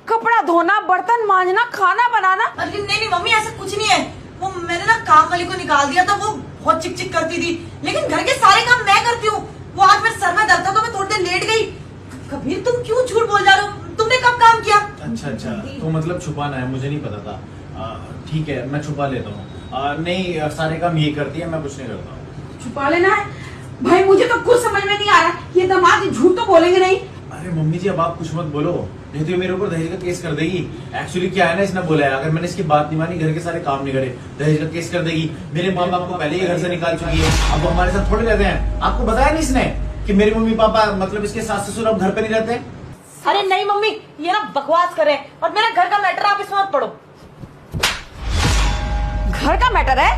कपड़ा धोना, बर्तन मांजना, खाना बनाना। अरे नहीं मम्मी, ऐसा कुछ नहीं है। वो मैंने ना काम वाली को निकाल दिया था, वो बहुत चिक चिक करती थी, लेकिन घर के सारे काम मैं करती हूँ। वो आज मेरे सर में दर्द था तो मैं थोड़ी देर लेट गई। कबीर तुम क्यों झूठ बोल जा रहे हो? तुमने कब काम किया? अच्छा, तो मतलब छुपाना है, मुझे नहीं पता था। ठीक है, मैं छुपा लेता हूँ। नहीं, सारे काम ये करती है, मैं कुछ नहीं करता हूँ। छुपा लेना है भाई, मुझे तो कुछ समझ में नहीं आ रहा। ये दामाद झूठ तो बोलेंगे नहीं। अरे मम्मी जी, अब आप कुछ मत बोलो, नहीं तो ये मेरे ऊपर दहेज का केस कर देगी। एक्चुअली क्या है ना, इसने बोला है अगर मैंने इसकी बात नहीं मानी, घर के सारे काम नहीं करे, दहेज का केस कर देगी। मेरे माँ बाप को पहले ही घर से निकाल चुकी है, अब वो हमारे साथ थोड़े रहते हैं। आपको बताया नहीं इसने कि मेरे मम्मी पापा मतलब इसके सास ससुर अब घर पे नहीं रहते? अरे नहीं मम्मी, ये ना बकवास करे, और मेरा घर का मैटर आप इसमें मत पढ़ो। घर का मैटर है?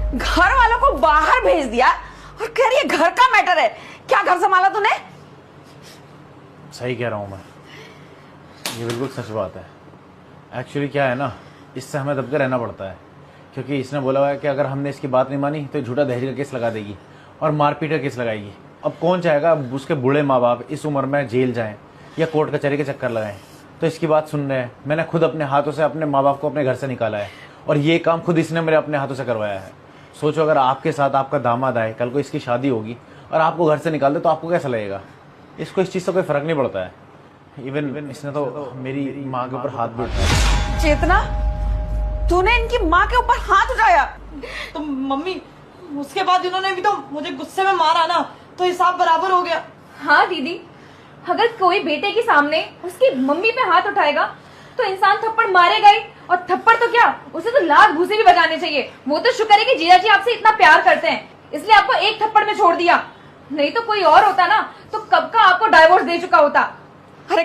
घर वालों को बाहर भेज दिया और कह रही है घर का मैटर है। क्या घर संभाला तूने? सही कह रहा हूँ मैं, ये बिल्कुल सच बात है। एक्चुअली क्या है ना, इससे हमें दब के रहना पड़ता है, क्योंकि इसने बोला हुआ है कि अगर हमने इसकी बात नहीं मानी तो झूठा दहेज का केस लगा देगी और मारपीट का केस लगाएगी। अब कौन चाहेगा उसके बूढ़े माँ बाप इस उम्र में जेल जाएं या कोर्ट कचहरी के चक्कर लगाएं? तो इसकी बात सुन रहे हैं। मैंने खुद अपने हाथों से अपने माँ बाप को अपने घर से निकाला है, और ये काम खुद इसने मेरे अपने हाथों से करवाया है। सोचो, अगर आपके साथ आपका दामाद आए, कल को इसकी शादी होगी और आपको घर से निकाल दे तो आपको कैसा लगेगा? इसको इस चीज़ से कोई फर्क नहीं पड़ता है। इवन इसने तो मेरी माँ के ऊपर हाथ भी उठाया। चेतना, तूने इनकी माँ के ऊपर हाथ उठाया? तो मम्मी, उसके बाद इन्होंने भी तो मुझे गुस्से में मारा ना, तो हिसाब बराबर हो गया। हाँ दीदी, अगर कोई बेटे के सामने उसकी मम्मी पे हाथ उठाएगा तो इंसान थप्पड़ मारेगा ही, और थप्पड़ तो क्या, उसे तो लाख घूंसे भी बजाने चाहिए। वो तो शुक्र है कि जीजा जी आपसे इतना प्यार करते हैं, इसलिए आपको एक थप्पड़ में छोड़ दिया। नहीं तो कोई और होता ना तो कब का आपको डाइवोर्स दे चुका होता। अरे